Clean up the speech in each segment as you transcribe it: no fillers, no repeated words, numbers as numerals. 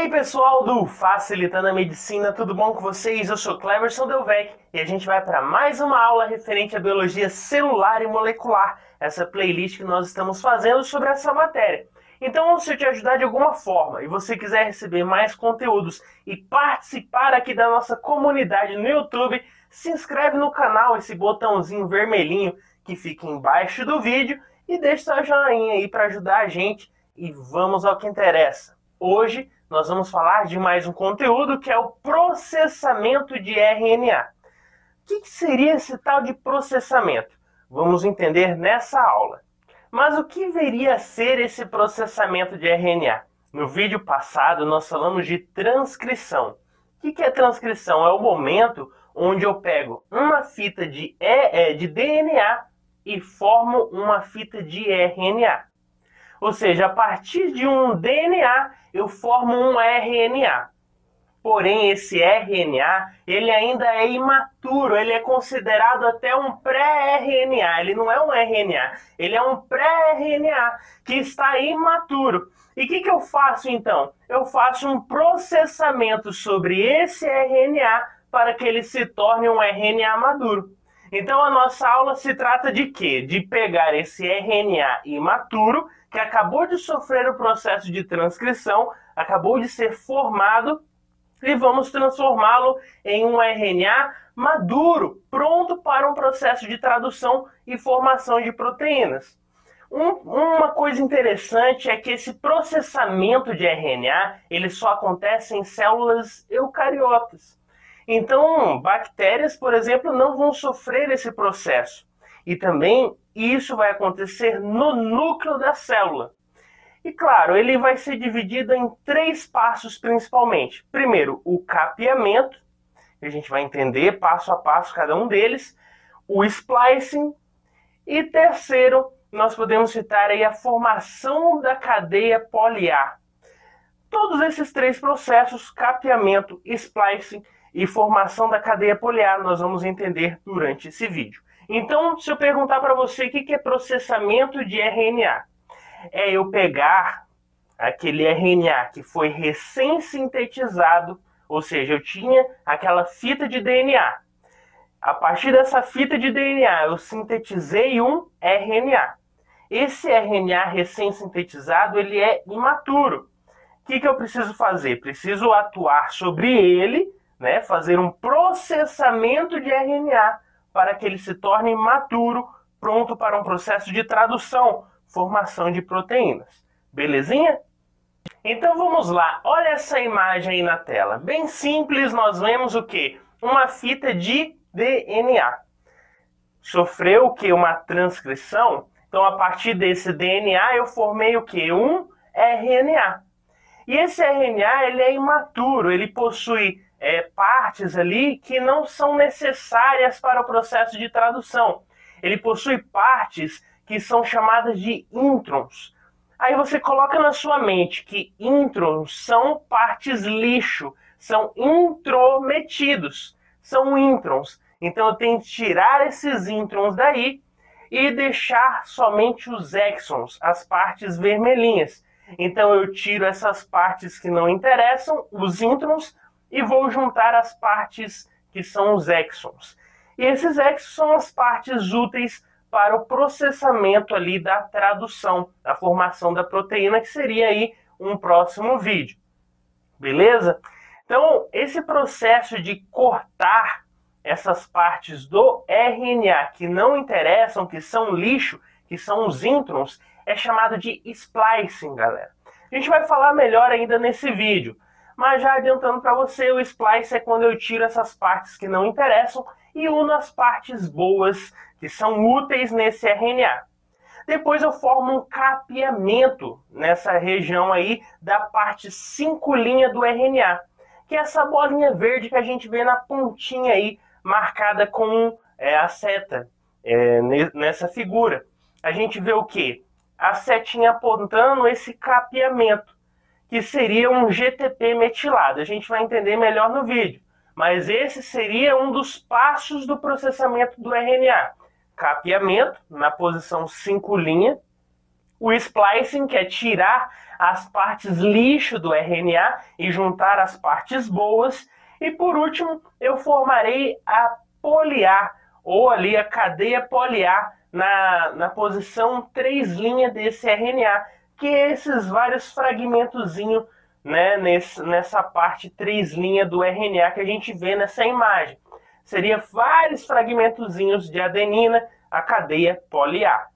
aí pessoal do Facilitando a Medicina, tudo bom com vocês? Eu sou Cleverson Delvecq e a gente vai para mais uma aula referente à biologia celular e molecular, essa playlist que nós estamos fazendo sobre essa matéria. Então, se eu te ajudar de alguma forma e você quiser receber mais conteúdos e participar aqui da nossa comunidade no YouTube, se inscreve no canal, esse botãozinho vermelhinho que fica embaixo do vídeo e deixa seu joinha aí para ajudar a gente e vamos ao que interessa. Hoje nós vamos falar de mais um conteúdo que é o processamento de RNA. O que seria esse tal de processamento? Vamos entender nessa aula. Mas o que viria a ser esse processamento de RNA? No vídeo passado nós falamos de transcrição. O que é transcrição? É o momento onde eu pego uma fita de DNA e formo uma fita de RNA. Ou seja, a partir de um DNA eu formo um RNA. Porém, esse RNA, ele ainda é imaturo, ele é considerado até um pré-RNA. Ele não é um RNA, ele é um pré-RNA que está imaturo. E o que eu faço então? Eu faço um processamento sobre esse RNA para que ele se torne um RNA maduro. Então a nossa aula se trata de quê? De pegar esse RNA imaturo, que acabou de sofrer o processo de transcrição, acabou de ser formado, e vamos transformá-lo em um RNA maduro, pronto para um processo de tradução e formação de proteínas. Uma coisa interessante é que esse processamento de RNA ele só acontece em células eucariotas. Então, bactérias, por exemplo, não vão sofrer esse processo. E também isso vai acontecer no núcleo da célula. E claro, ele vai ser dividido em 3 passos principalmente. Primeiro, o capeamento, que a gente vai entender passo a passo cada um deles. O splicing. E terceiro, nós podemos citar aí a formação da cadeia poliar. Todos esses 3 processos, capeamento, splicing e formação da cadeia poliar, nós vamos entender durante esse vídeo. Então, se eu perguntar para você o que é processamento de RNA, é eu pegar aquele RNA que foi recém-sintetizado, ou seja, eu tinha aquela fita de DNA. A partir dessa fita de DNA, eu sintetizei um RNA. Esse RNA recém-sintetizado, ele é imaturo. O que eu preciso fazer? Preciso atuar sobre ele, né, fazer um processamento de RNA para que ele se torne maturo, pronto para um processo de tradução, formação de proteínas. Belezinha? Então vamos lá, olha essa imagem aí na tela. Bem simples, nós vemos o quê? Uma fita de DNA. Sofreu o quê? Uma transcrição. Então a partir desse DNA eu formei o quê? Um RNA. E esse RNA ele é imaturo, ele possui partes ali que não são necessárias para o processo de tradução. Ele possui partes que são chamadas de introns. Aí você coloca na sua mente que introns são partes lixo, são intrometidos, são introns. Então eu tenho que tirar esses introns daí e deixar somente os exons, as partes vermelhinhas. Então eu tiro essas partes que não interessam, os introns, e vou juntar as partes que são os exons. E esses exons são as partes úteis para o processamento ali da tradução, a formação da proteína, que seria aí um próximo vídeo. Beleza? Então, esse processo de cortar essas partes do RNA que não interessam, que são lixo, que são os introns, é chamado de splicing, galera. A gente vai falar melhor ainda nesse vídeo, mas já adiantando para você, o splice é quando eu tiro essas partes que não interessam e uno as partes boas, que são úteis nesse RNA. Depois eu formo um capeamento nessa região aí da parte 5' do RNA, que é essa bolinha verde que a gente vê na pontinha aí, marcada com a seta nessa figura. A gente vê o quê? A setinha apontando esse capeamento, que seria um GTP metilado. A gente vai entender melhor no vídeo. Mas esse seria um dos passos do processamento do RNA. Capeamento, na posição 5', O splicing, que é tirar as partes lixo do RNA e juntar as partes boas. E por último, eu formarei a poliar, ou ali a cadeia poliar, na posição 3' desse RNA, que é esses vários fragmentozinhos, né, nessa parte 3' do RNA que a gente vê nessa imagem. Seria vários fragmentozinhos de adenina, a cadeia poliar.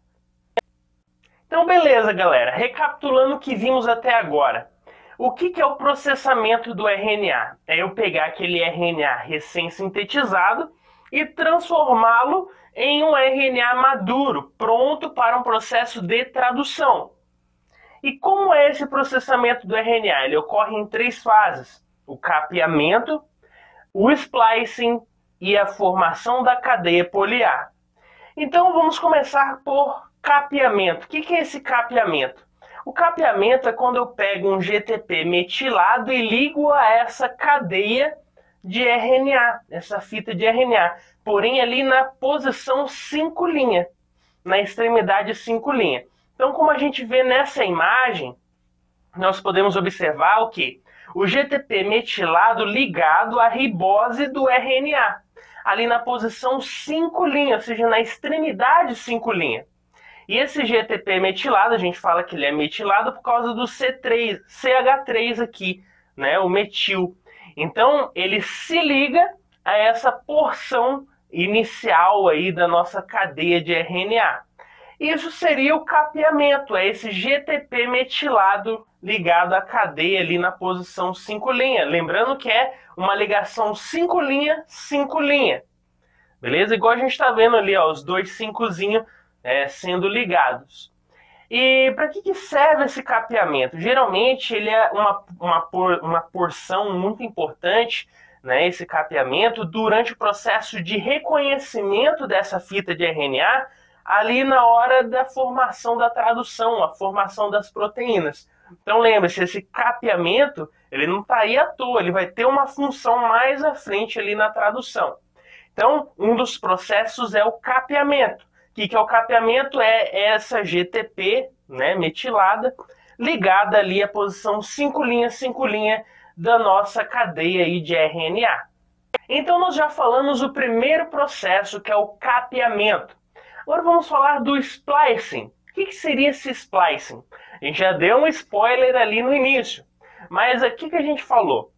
Então beleza, galera, recapitulando o que vimos até agora. O que é o processamento do RNA? É eu pegar aquele RNA recém-sintetizado e transformá-lo em um RNA maduro, pronto para um processo de tradução. E como é esse processamento do RNA? Ele ocorre em 3 fases: o capeamento, o splicing e a formação da cadeia poliar. Então vamos começar por capeamento. O que é esse capeamento? O capeamento é quando eu pego um GTP metilado e ligo a essa cadeia de RNA, essa fita de RNA, porém ali na posição 5', na extremidade 5'. Então, como a gente vê nessa imagem, nós podemos observar o que? O GTP metilado ligado à ribose do RNA, ali na posição 5', ou seja, na extremidade 5'. E esse GTP metilado, a gente fala que ele é metilado por causa do CH3 aqui, né, o metil. Então, ele se liga a essa porção inicial aí da nossa cadeia de RNA. Isso seria o capeamento, é esse GTP metilado ligado à cadeia ali na posição 5'. Lembrando que é uma ligação 5', 5'. Beleza? Igual a gente está vendo ali, ó, os dois 5'zinhos sendo ligados. E para que serve esse capeamento? Geralmente ele é uma porção muito importante, né, esse capeamento, durante o processo de reconhecimento dessa fita de RNA, ali na hora da formação da tradução, a formação das proteínas. Então lembre-se, esse capeamento ele não está aí à toa, ele vai ter uma função mais à frente ali na tradução. Então, um dos processos é o capeamento. O que é o capeamento? É essa GTP, né, metilada, ligada ali à posição 5', 5', da nossa cadeia aí de RNA. Então nós já falamos o primeiro processo, que é o capeamento. Agora vamos falar do splicing. O que seria esse splicing? A gente já deu um spoiler ali no início, mas aqui que a gente falou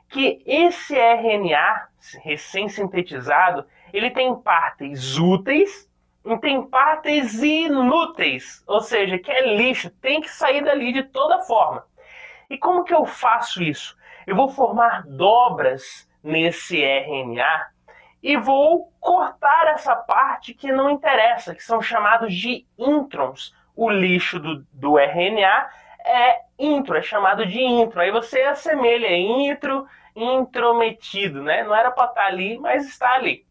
que esse RNA recém-sintetizado, ele tem partes úteis e tem partes inúteis, ou seja, que é lixo, tem que sair dali de toda forma. E como que eu faço isso? Eu vou formar dobras nesse RNA e vou cortar essa parte que não interessa, que são chamados de introns. O lixo do RNA é intro, é chamado de intro. Aí você assemelha intrometido, né? Não era para estar ali, mas está ali.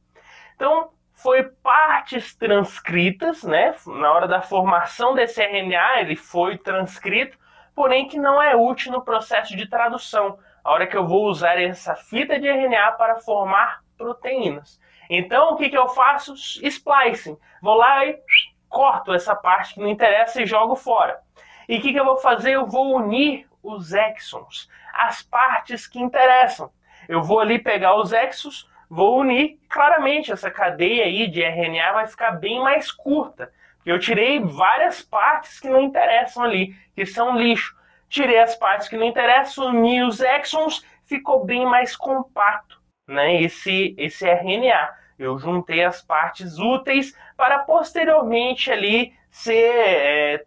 Então, foi partes transcritas, né? Na hora da formação desse RNA, ele foi transcrito, porém que não é útil no processo de tradução, a hora que eu vou usar essa fita de RNA para formar proteínas. Então, o que eu faço? Splicing. Vou lá e corto essa parte que não interessa e jogo fora. E o que eu vou fazer? Eu vou unir os exons, as partes que interessam. Eu vou ali pegar os exons, vou unir, claramente essa cadeia aí de RNA vai ficar bem mais curta. Eu tirei várias partes que não interessam ali, que são lixo. Tirei as partes que não interessam, uni os exons, ficou bem mais compacto, né, esse RNA. Eu juntei as partes úteis para posteriormente ali ser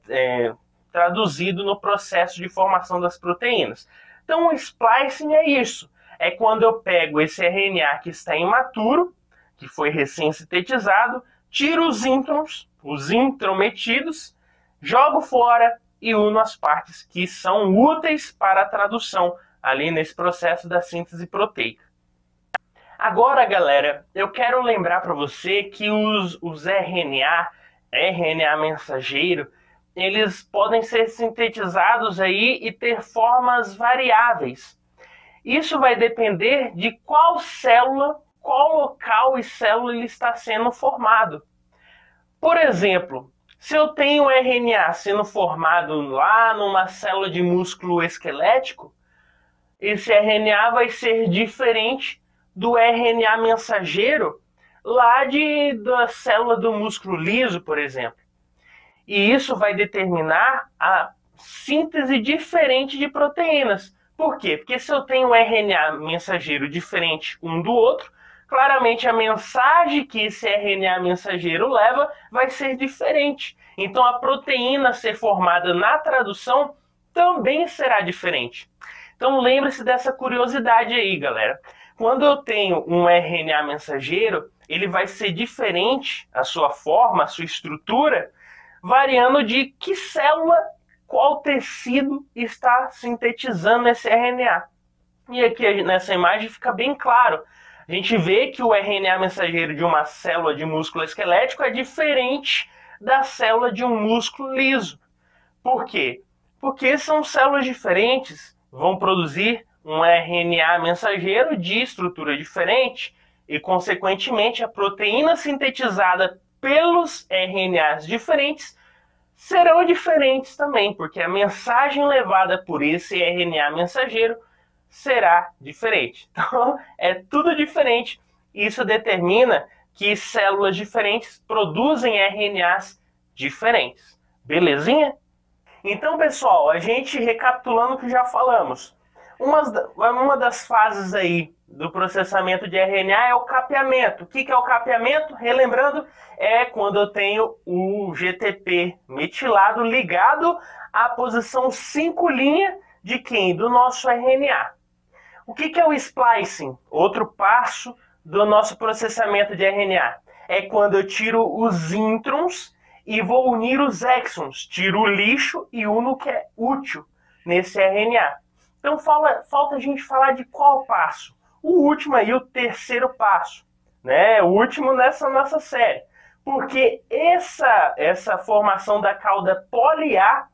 traduzido no processo de formação das proteínas. Então o splicing é isso. É quando eu pego esse RNA que está imaturo, que foi recém-sintetizado, tiro os introns, os intrometidos, jogo fora e uno as partes que são úteis para a tradução ali nesse processo da síntese proteica. Agora, galera, eu quero lembrar para você que os RNA mensageiro, eles podem ser sintetizados aí e ter formas variáveis. Isso vai depender de qual célula, qual local e célula ele está sendo formado. Por exemplo, Se eu tenho RNA sendo formado lá numa célula de músculo esquelético, esse RNA vai ser diferente do RNA mensageiro lá da célula do músculo liso, por exemplo. E isso vai determinar a síntese diferente de proteínas. Por quê? Porque se eu tenho um RNA mensageiro diferente um do outro, claramente a mensagem que esse RNA mensageiro leva vai ser diferente. Então a proteína a ser formada na tradução também será diferente. Então lembre-se dessa curiosidade aí, galera. Quando eu tenho um RNA mensageiro, ele vai ser diferente, a sua forma, a sua estrutura, variando de que célula, qual tecido está sintetizando esse RNA. E aqui nessa imagem fica bem claro. A gente vê que o RNA mensageiro de uma célula de músculo esquelético é diferente da célula de um músculo liso. Por quê? Porque são células diferentes, vão produzir um RNA mensageiro de estrutura diferente e, consequentemente, a proteína sintetizada pelos RNAs diferentes serão diferentes também, porque a mensagem levada por esse RNA mensageiro será diferente. Então, é tudo diferente. Isso determina que células diferentes produzem RNAs diferentes. Belezinha? Então, pessoal, a gente recapitulando o que já falamos, uma das fases aí do processamento de RNA é o capeamento. O que é o capeamento? Relembrando, é quando eu tenho o GTP metilado ligado à posição 5' de quem? Do nosso RNA. O que é o splicing? Outro passo do nosso processamento de RNA. É quando eu tiro os introns e vou unir os exons. Tiro o lixo e uno o que é útil nesse RNA. Então falta a gente falar de qual passo? O último aí, o terceiro passo, né? O último nessa nossa série. Porque essa formação da cauda poliar,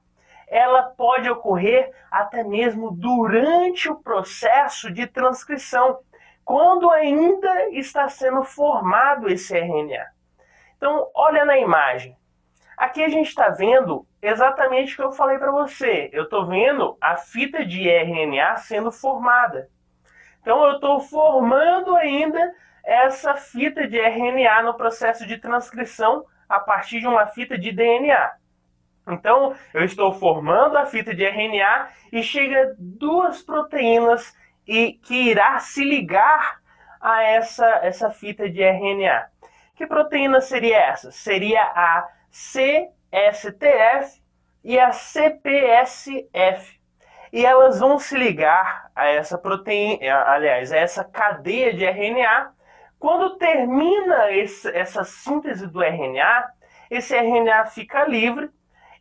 ela pode ocorrer até mesmo durante o processo de transcrição, quando ainda está sendo formado esse RNA. Então, olha na imagem. Aqui a gente está vendo exatamente o que eu falei para você. Eu estou vendo a fita de RNA sendo formada. Então eu estou formando ainda essa fita de RNA no processo de transcrição a partir de uma fita de DNA. Então eu estou formando a fita de RNA e chega duas proteínas que irá se ligar a essa fita de RNA. Que proteína seria essa? Seria a CSTF e a CPSF. E elas vão se ligar a essa proteína, aliás, a essa cadeia de RNA. Quando termina essa síntese do RNA, esse RNA fica livre,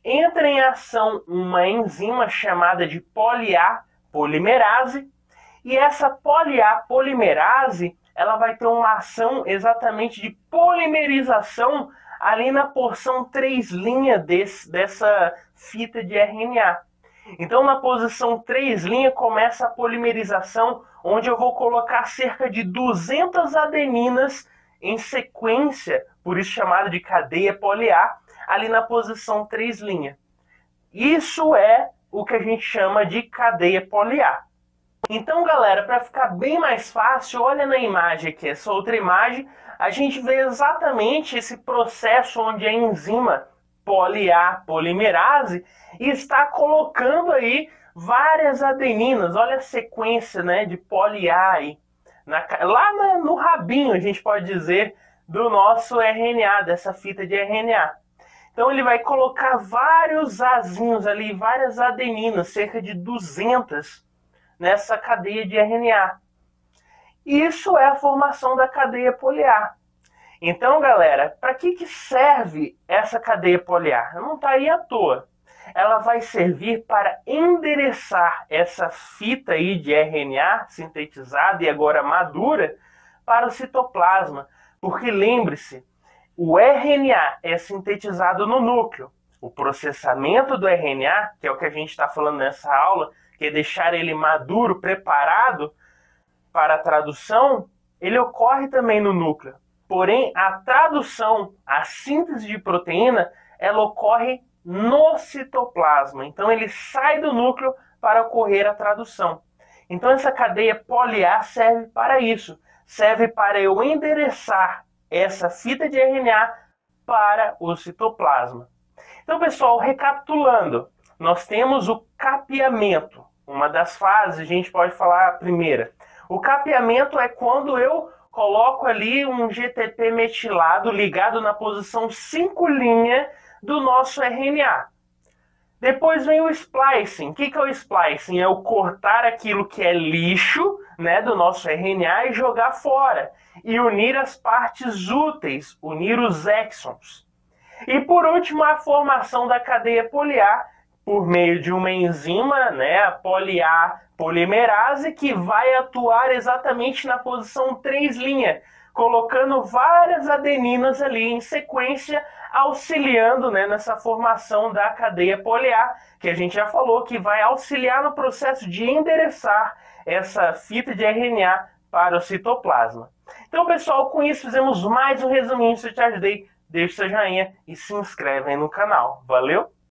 entra em ação uma enzima chamada de poli-A polimerase, e essa poli-A polimerase ela vai ter uma ação exatamente de polimerização ali na porção 3' dessa fita de RNA. Então, na posição 3' começa a polimerização, onde eu vou colocar cerca de 200 adeninas em sequência, por isso chamada de cadeia poli-A, ali na posição 3'. Isso é o que a gente chama de cadeia poli-A. Então, galera, para ficar bem mais fácil, olha na imagem aqui, essa outra imagem, a gente vê exatamente esse processo onde a enzima poli-A polimerase está colocando aí várias adeninas. Olha a sequência, né, de poli-A aí. No rabinho, a gente pode dizer, do nosso RNA, dessa fita de RNA. Então ele vai colocar vários azinhos ali, várias adeninas, cerca de 200 nessa cadeia de RNA. Isso é a formação da cadeia poli-A. Então, galera, para que serve essa cadeia poli-A? Não está aí à toa. Ela vai servir para endereçar essa fita aí de RNA sintetizada e agora madura para o citoplasma. Porque lembre-se, o RNA é sintetizado no núcleo. O processamento do RNA, que é o que a gente está falando nessa aula, que é deixar ele maduro, preparado para a tradução, ele ocorre também no núcleo. Porém, a tradução, a síntese de proteína, ela ocorre no citoplasma. Então ele sai do núcleo para ocorrer a tradução. Então essa cadeia poliar serve para isso. Serve para eu endereçar essa fita de RNA para o citoplasma. Então, pessoal, recapitulando, nós temos o capeamento. Uma das fases, a gente pode falar a primeira. O capeamento é quando eu coloco ali um GTP metilado ligado na posição 5' do nosso RNA. Depois vem o splicing. O que é o splicing? É o cortar aquilo que é lixo, né, do nosso RNA e jogar fora. E unir as partes úteis, unir os exons. E por último, a formação da cadeia poliar por meio de uma enzima, né, a poliar polimerase, que vai atuar exatamente na posição 3', colocando várias adeninas ali em sequência, auxiliando, né, nessa formação da cadeia poliar, que a gente já falou que vai auxiliar no processo de endereçar essa fita de RNA para o citoplasma. Então, pessoal, com isso fizemos mais um resuminho. Se eu te ajudei, deixe seu joinha e se inscreve aí no canal. Valeu!